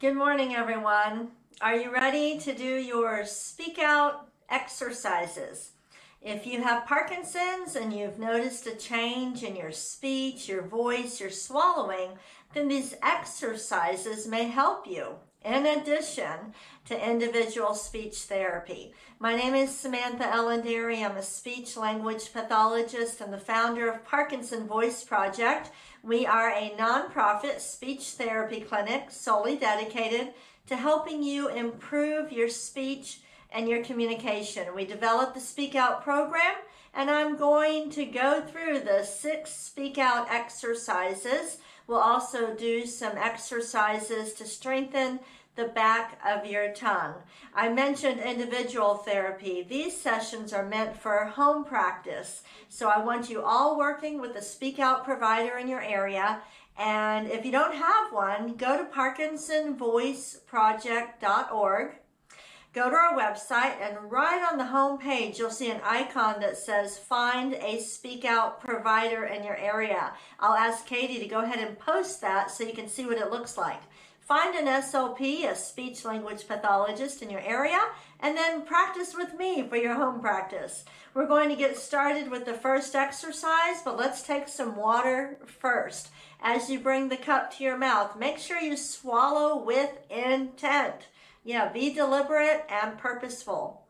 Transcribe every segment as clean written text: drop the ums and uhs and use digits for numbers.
Good morning, everyone. Are you ready to do your speak out exercises? If you have Parkinson's and you've noticed a change in your speech, your voice, your swallowing, then these exercises may help you in addition to individual speech therapy. My name is Samantha Ellenderry. I'm a speech language pathologist and the founder of Parkinson Voice Project. We are a nonprofit speech therapy clinic solely dedicated to helping you improve your speech and your communication. We developed the Speak Out program, and I'm going to go through the 6 Speak Out exercises. We'll also do some exercises to strengthen the back of your tongue. I mentioned individual therapy. These sessions are meant for home practice. So I want you all working with a Speak Out provider in your area. And if you don't have one, go to parkinsonvoiceproject.org. Go to our website, and right on the home page, you'll see an icon that says Find a Speak Out provider in your area. I'll ask Katie to go ahead and post that so you can see what it looks like. Find an SLP, a speech language pathologist in your area, and then practice with me for your home practice. We're going to get started with the first exercise, but let's take some water first. As you bring the cup to your mouth, make sure you swallow with intent. Yeah, be deliberate and purposeful.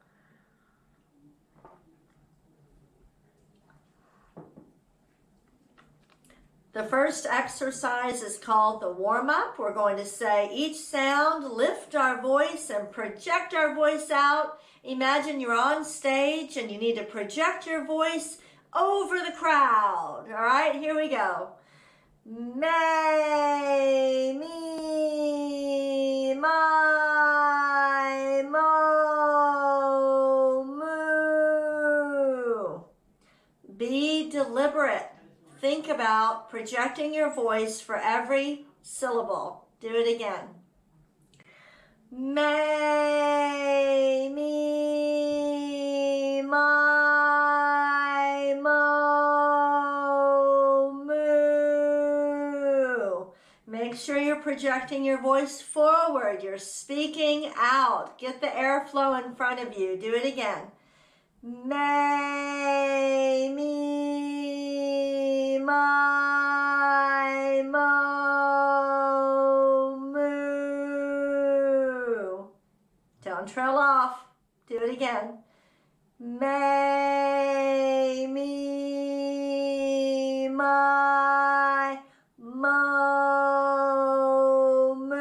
The first exercise is called the warm-up. We're going to say each sound, lift our voice and project our voice out. Imagine you're on stage and you need to project your voice over the crowd. All right, here we go. May, me, my, mo, moo. Be deliberate. Think about projecting your voice for every syllable. Do it again. May, me, my, mo, moo. Make sure you're projecting your voice forward. You're speaking out. Get the airflow in front of you. Do it again. May, me, my, mo, moo. Don't trail off. Do it again. May, me, my, mo, moo.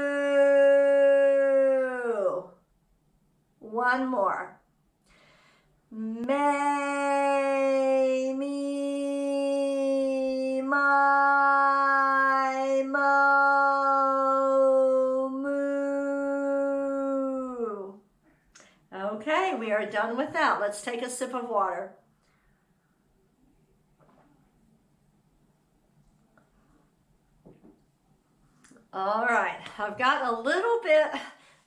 One more. May, me, my, mo, moo. Okay, we are done with that. Let's take a sip of water. All right, I've got a little bit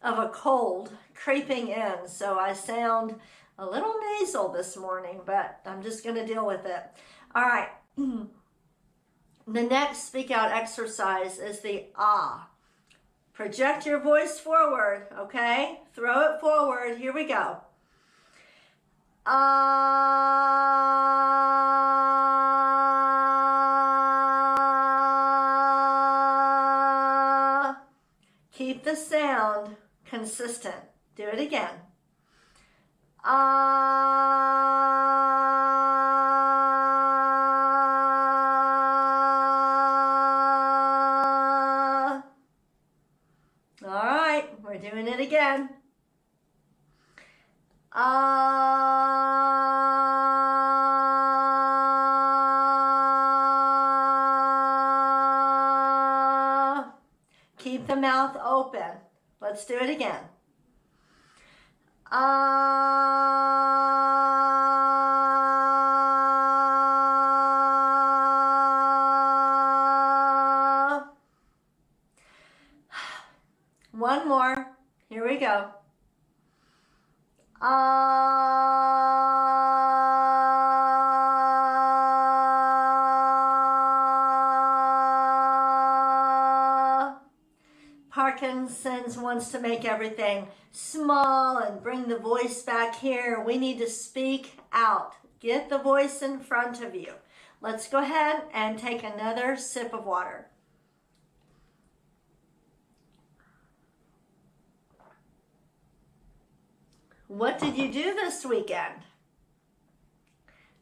of a cold creeping in, so I sound a little nasal this morning, but I'm just going to deal with it. All right. The next speak out exercise is the ah. Project your voice forward, okay? Throw it forward. Here we go. Ah. Keep the sound consistent. Do it again. All right, we're doing it again. Keep the mouth open. Let's do it again. One more. Here we go. Parkinson's wants to make everything small and bring the voice back here. We need to speak out. Get the voice in front of you. Let's go ahead and take another sip of water. What did you do this weekend?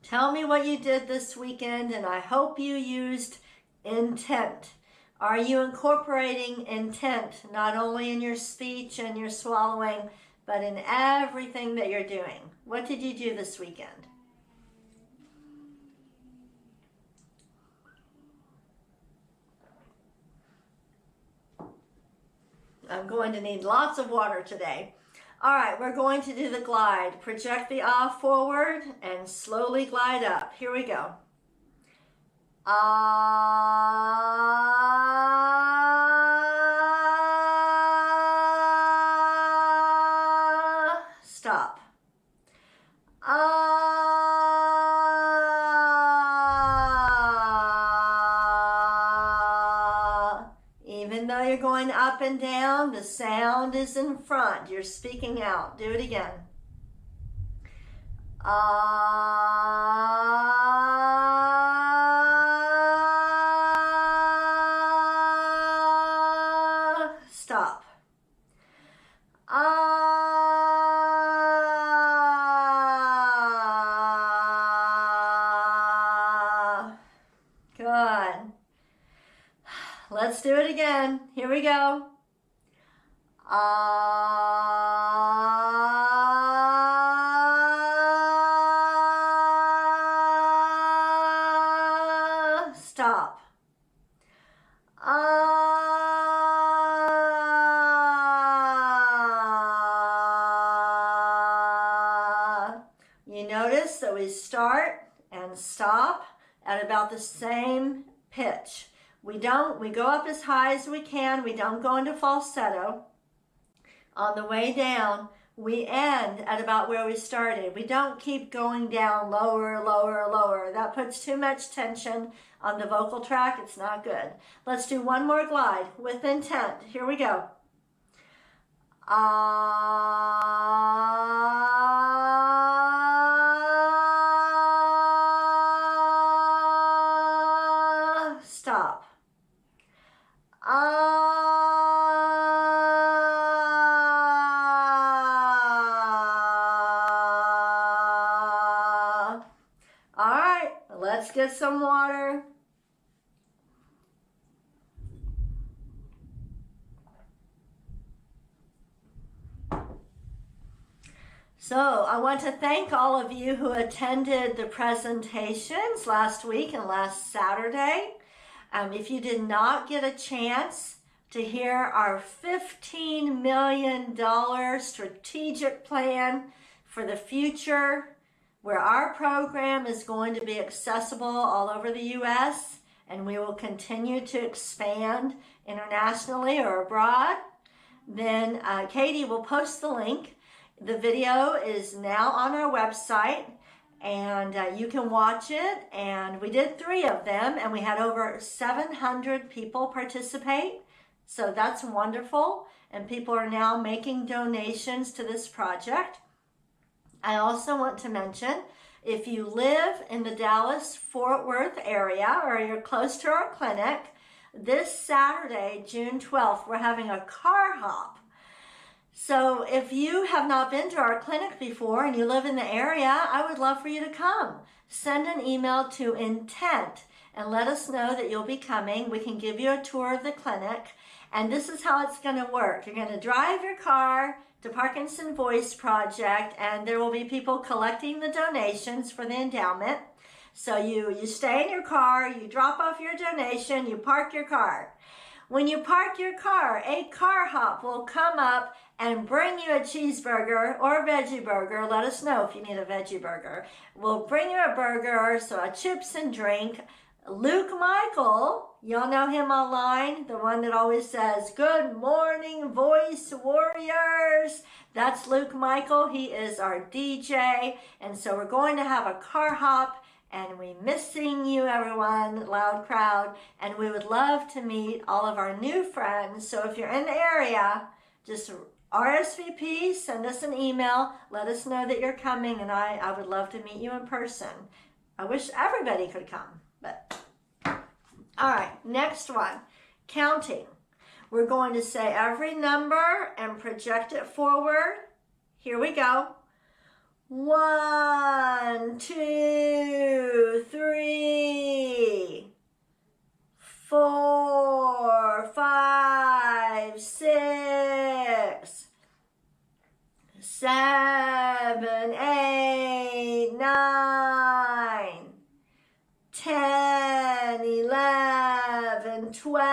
Tell me what you did this weekend, and I hope you used intent. Are you incorporating intent not only in your speech and your swallowing, but in everything that you're doing? What did you do this weekend? I'm going to need lots of water today. All right, we're going to do the glide. Project the ah forward and slowly glide up. Here we go. Ah. Stop. Ah. Even though you're going up and down, the sound is in front. You're speaking out. Do it again. Stop. Good. Let's do it again. Here we go. Stop. You notice that we start and stop at about the same pitch. We go up as high as we can. We don't go into falsetto. On the way down, we end at about where we started. We don't keep going down lower, lower, lower. That puts too much tension on the vocal tract. It's not good. Let's do one more glide with intent. Here we go. Stop. All right, let's get some water. So I want to thank all of you who attended the presentations last week and last Saturday. If you did not get a chance to hear our $15 million strategic plan for the future, where our program is going to be accessible all over the U.S., and we will continue to expand internationally or abroad, then Katie will post the link. The video is now on our website, and you can watch it. And we did 3 of them, and we had over 700 people participate. So that's wonderful, and people are now making donations to this project. I also want to mention, if you live in the Dallas-Fort Worth area or you're close to our clinic, this Saturday, June 12th, we're having a car hop. So if you have not been to our clinic before and you live in the area, I would love for you to come. Send an email to intent and let us know that you'll be coming. We can give you a tour of the clinic. And this is how it's going to work. You're going to drive your car to Parkinson Voice Project, and there will be people collecting the donations for the endowment. So you stay in your car, you drop off your donation, you park your car. When you park your car, a car hop will come up and bring you a cheeseburger or a veggie burger. Let us know if you need a veggie burger. We'll bring you a burger, so a chips and drink. Luke Michael, y'all know him online, the one that always says, "Good morning, voice warriors." That's Luke Michael. He is our DJ. And so we're going to have a car hop, And we miss seeing you, everyone, loud crowd. And we would love to meet all of our new friends. So if you're in the area, just RSVP, send us an email, let us know that you're coming, and I would love to meet you in person. I wish everybody could come, but all right, next one, counting. We're going to say every number and project it forward. Here we go. 1, 2, 3, 4, 5, 6, 7, 8, 9, 10, 11, 12.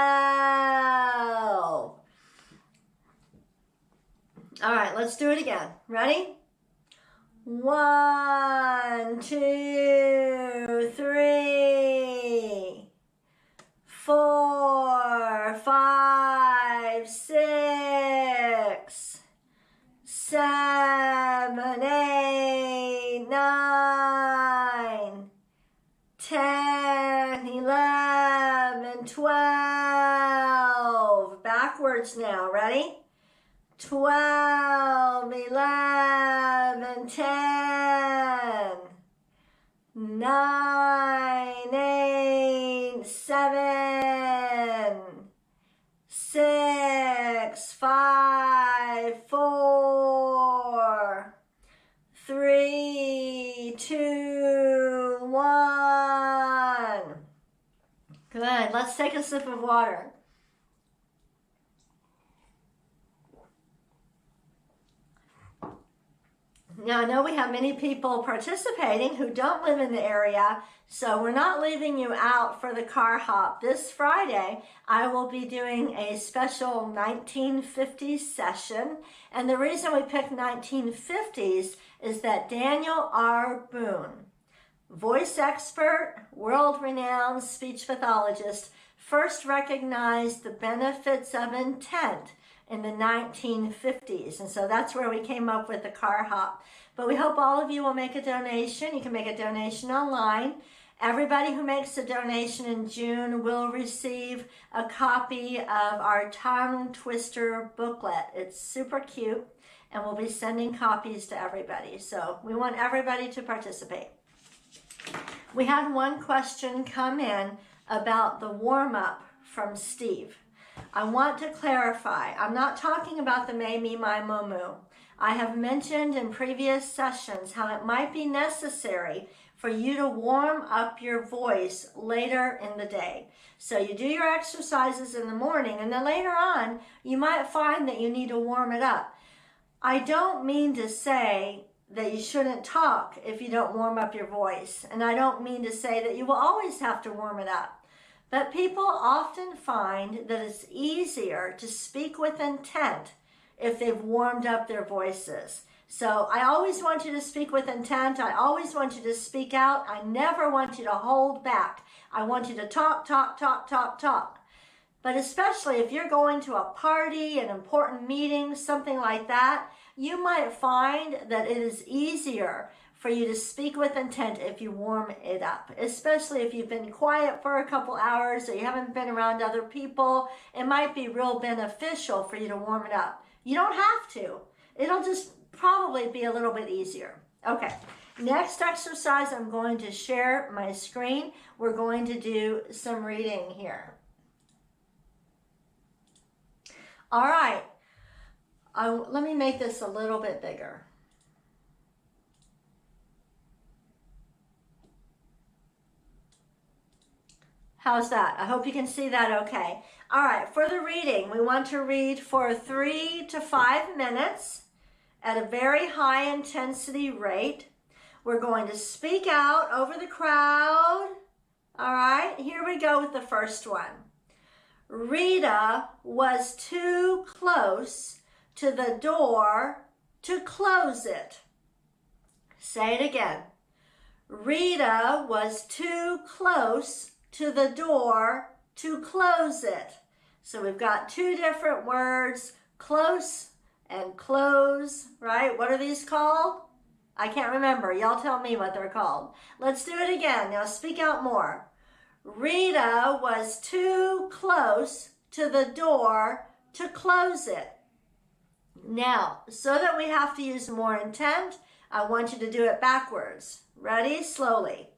All right, let's do it again. Ready? 1, 2, 3, 4, 5, 6, 7, 8, 9, 10, 11, 12. Backwards now. Ready? 12, 11, 10, 9, 8, 7, 6, 5, 4, 3, 2, 1. Good. Let's take a sip of water. Now, I know we have many people participating who don't live in the area, so we're not leaving you out for the car hop. This Friday, I will be doing a special 1950s session, and the reason we picked 1950s is that Daniel R. Boone, voice expert, world-renowned speech pathologist, first recognized the benefits of intent in the 1950s. And so that's where we came up with the car hop. But we hope all of you will make a donation. You can make a donation online. Everybody who makes a donation in June will receive a copy of our tongue twister booklet. It's super cute, and we'll be sending copies to everybody. So we want everybody to participate. We had one question come in about the warm-up from Steve. I want to clarify, I'm not talking about the May, Me, My, Moo, Moo. I have mentioned in previous sessions how it might be necessary for you to warm up your voice later in the day. So you do your exercises in the morning, and then later on, you might find that you need to warm it up. I don't mean to say that you shouldn't talk if you don't warm up your voice, and I don't mean to say that you will always have to warm it up. But people often find that it's easier to speak with intent if they've warmed up their voices. So I always want you to speak with intent. I always want you to speak out. I never want you to hold back. I want you to talk, talk, talk, talk, talk. But especially if you're going to a party, an important meeting, something like that, you might find that it is easier for you to speak with intent if you warm it up, especially if you've been quiet for a couple hours or you haven't been around other people. It might be real beneficial for you to warm it up. You don't have to. It'll just probably be a little bit easier. Okay, next exercise, I'm going to share my screen. We're going to do some reading here. All right, let me make this a little bit bigger. How's that? I hope you can see that okay. All right, for the reading, we want to read for 3 to 5 minutes at a very high intensity rate. We're going to speak out over the crowd. All right, here we go with the first one. Rita was too close to the door to close it. Say it again. Rita was too close to the door to close it. So we've got two different words, close and close, right? What are these called? I can't remember. Y'all tell me what they're called. Let's do it again. Now speak out more. Rita was too close to the door to close it. Now, so that we have to use more intent, I want you to do it backwards. Ready? Slowly.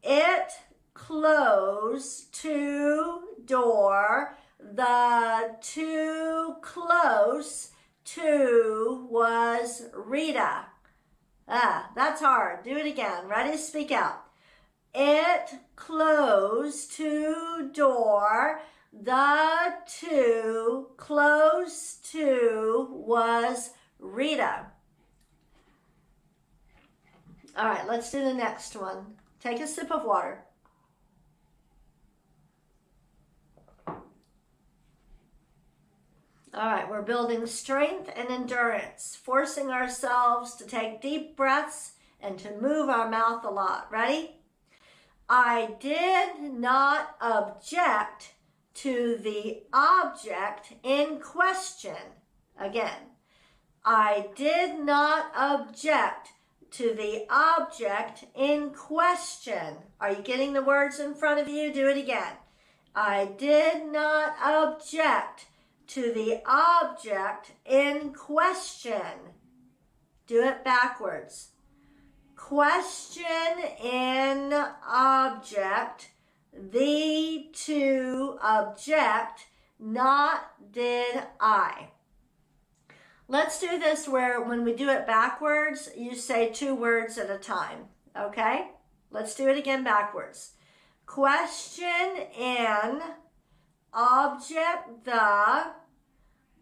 It closed to door. The too close to was Rita. That's hard. Do it again. Ready? Speak out. It closed to door. The too close to was Rita. All right, let's do the next one. Take a sip of water. All right, we're building strength and endurance, forcing ourselves to take deep breaths and to move our mouth a lot. Ready? I did not object to the object in question. Again, I did not object to the object in question. Are you getting the words in front of you? Do it again. I did not object to the object in question. Do it backwards. Question in object, the to object, not did I. Let's do this where when we do it backwards, you say 2 words at a time, okay? Let's do it again backwards. Question in object, the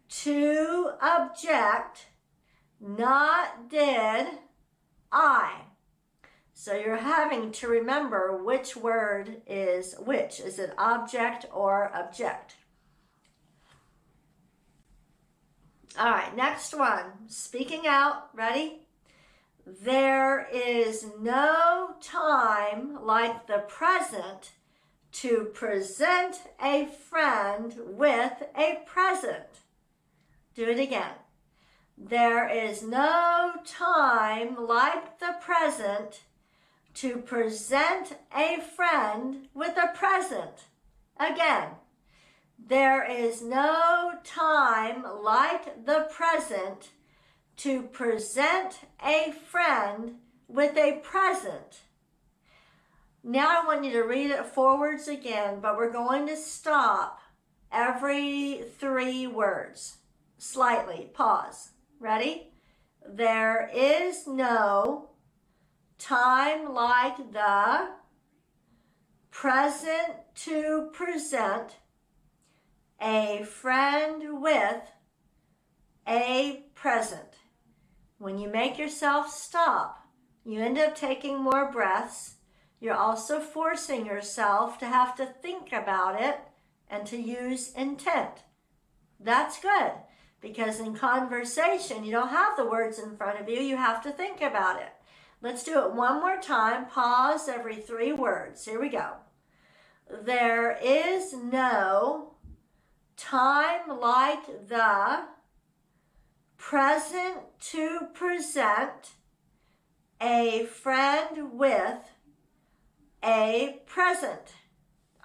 to object, not did I. So you're having to remember which word is which. Is it object or object? All right, next one. Speaking out. Ready? There is no time like the present to present a friend with a present. Do it again. There is no time like the present to present a friend with a present. Again, there is no time like the present to present a friend with a present. Now I want you to read it forwards again, but we're going to stop every 3 words. Slightly, pause. Ready? There is no time like the present to present a friend with a present. When you make yourself stop, you end up taking more breaths. You're also forcing yourself to have to think about it and to use intent. That's good, because in conversation, you don't have the words in front of you. You have to think about it. Let's do it one more time. Pause every 3 words. Here we go. There is no time like the present to present a friend with a present.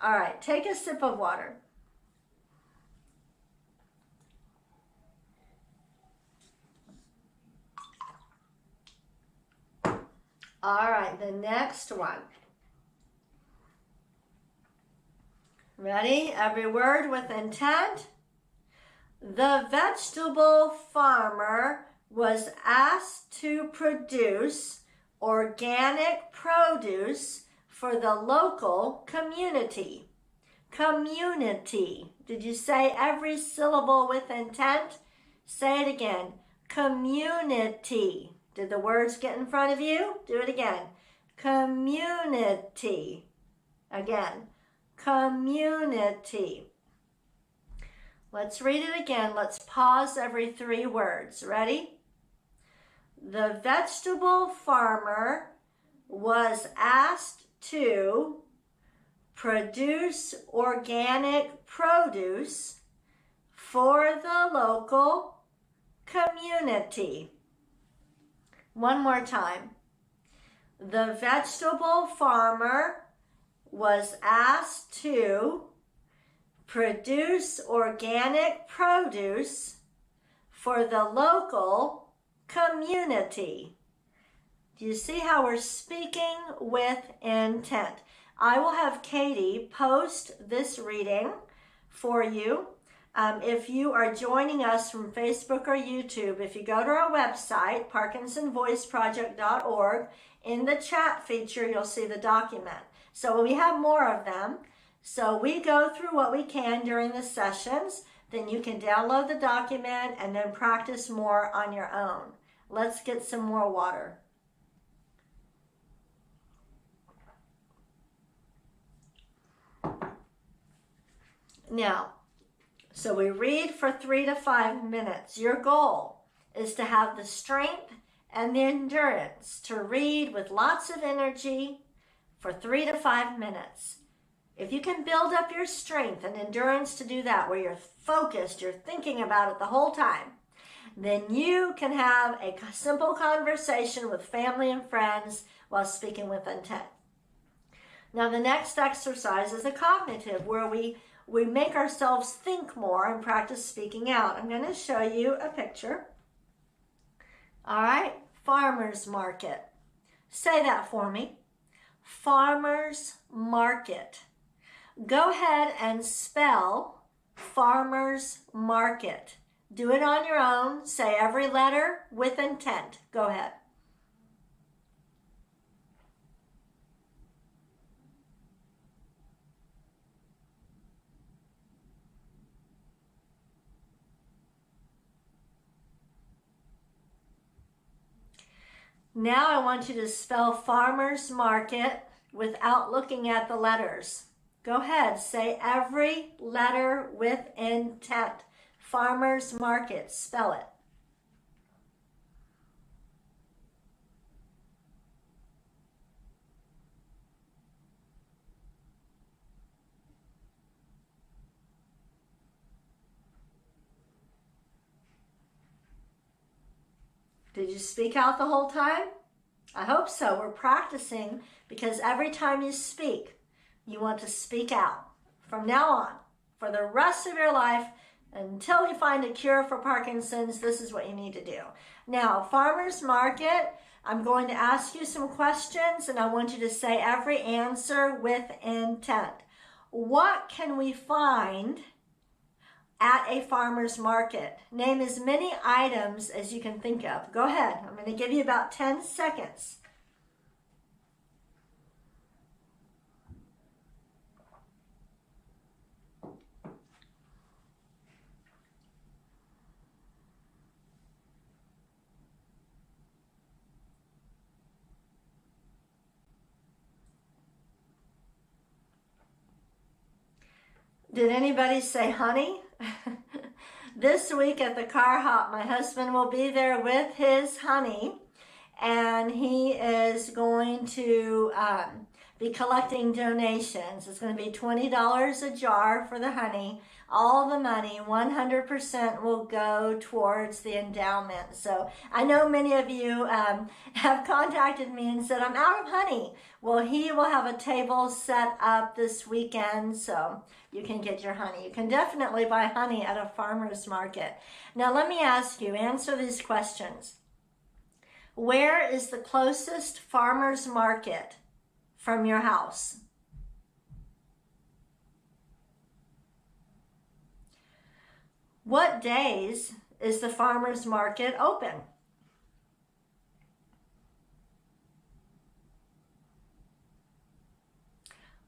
All right, take a sip of water. All right, the next one. Ready? Every word with intent. The vegetable farmer was asked to produce organic produce for the local community. Community. Did you say every syllable with intent? Say it again. Community. Did the words get in front of you? Do it again. Community. Again. Community. Let's read it again. Let's pause every 3 words. Ready? The vegetable farmer was asked to produce organic produce for the local community. One more time. The vegetable farmer was asked to produce organic produce for the local community. Do you see how we're speaking with intent? I will have Katie post this reading for you. If you are joining us from Facebook or YouTube, if you go to our website, parkinsonvoiceproject.org, in the chat feature, you'll see the document. So we have more of them. So we go through what we can during the sessions. Then you can download the document and then practice more on your own. Let's get some more water. Now, so we read for 3 to 5 minutes. Your goal is to have the strength and the endurance to read with lots of energy for 3 to 5 minutes. If you can build up your strength and endurance to do that, where you're focused, you're thinking about it the whole time, then you can have a simple conversation with family and friends while speaking with intent. Now, the next exercise is a cognitive, where we make ourselves think more and practice speaking out. I'm going to show you a picture. All right, farmer's market. Say that for me. Farmer's market. Go ahead and spell farmer's market. Do it on your own. Say every letter with intent. Go ahead. Now I want you to spell farmer's market without looking at the letters. Go ahead, say every letter with intent. Farmer's market, spell it. Did you speak out the whole time? I hope so. We're practicing, because every time you speak, you want to speak out. From now on, for the rest of your life, until you find a cure for Parkinson's, this is what you need to do. Now, farmer's market, I'm going to ask you some questions, and I want you to say every answer with intent. What can we find at a farmer's market? Name as many items as you can think of. Go ahead. I'm going to give you about 10 seconds. Did anybody say honey? This week at the car hop, my husband will be there with his honey, and he is going to be collecting donations. It's going to be $20 a jar for the honey. All the money, 100%, will go towards the endowment. So I know many of you have contacted me and said, I'm out of honey. Well, he will have a table set up this weekend, so you can get your honey. You can definitely buy honey at a farmer's market. Now, let me ask you, answer these questions. Where is the closest farmer's market from your house? What days is the farmer's market open?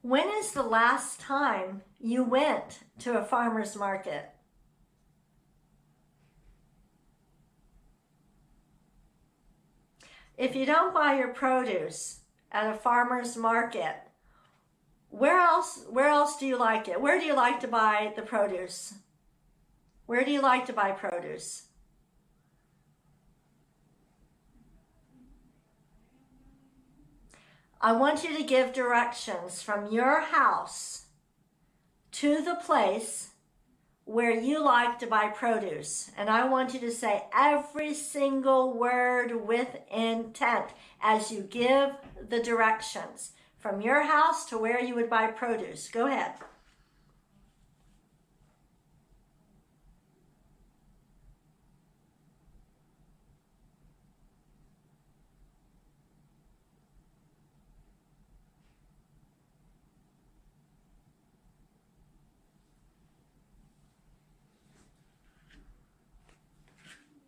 When is the last time you went to a farmer's market? If you don't buy your produce at a farmer's market, where else do you like it? Where do you like to buy the produce? Where do you like to buy produce? I want you to give directions from your house to the place where you like to buy produce. And I want you to say every single word with intent as you give the directions from your house to where you would buy produce. Go ahead.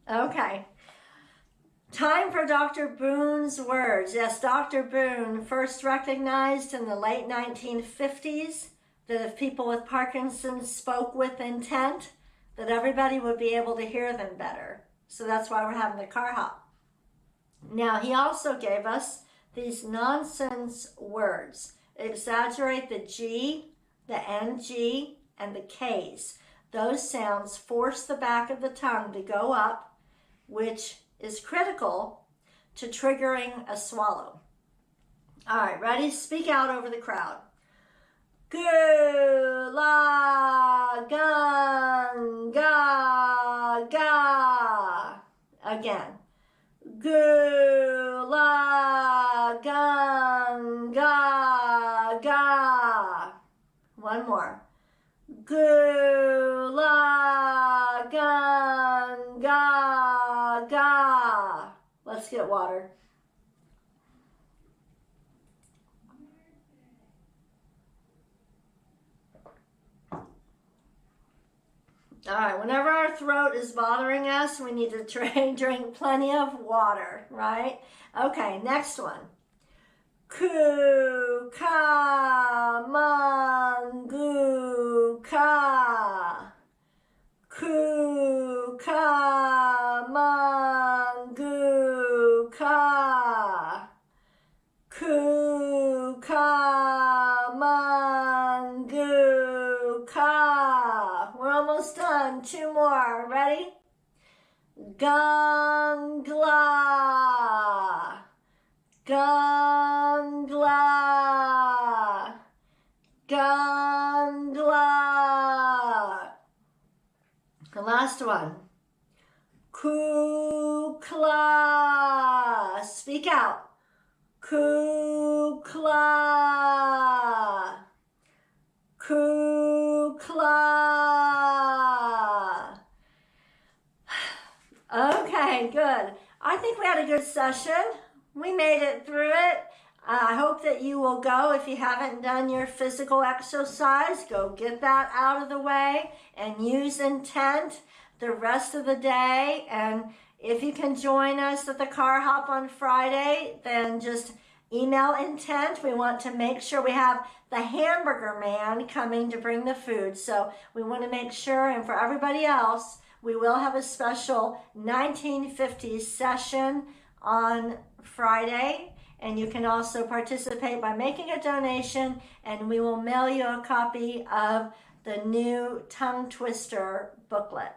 Okay. Time for Dr. Boone's words. Yes, Dr. Boone first recognized in the late 1950s that if people with Parkinson's spoke with intent, that everybody would be able to hear them better. So that's why we're having the car hop. Now, he also gave us these nonsense words. Exaggerate the G, the NG, and the Ks. Those sounds force the back of the tongue to go up, which is critical to triggering a swallow. All right, ready? Speak out over the crowd. Gu la gun ga ga. Again. Gu la gun ga ga. One more. Gu la gun ga ga. Let's get water. All right, whenever our throat is bothering us, we need to drink plenty of water, right? Okay, next one. Ku ka mangu ka. Ku ka mangu ka. Ku ka mangu ka. We're almost done. Two more. Ready? Gangla. Gangla. Gangla. The last one. Kukla. Speak out. Kukla. Kukla. Okay, good. I think we had a good session. We made it through it. I hope that you will go, if you haven't done your physical exercise, go get that out of the way and use intent the rest of the day. And if you can join us at the car hop on Friday, then just email intent. We want to make sure we have the hamburger man coming to bring the food. So we want to make sure, and for everybody else, we will have a special 1950s session on Friday. And you can also participate by making a donation, and we will mail you a copy of the new tongue twister booklet.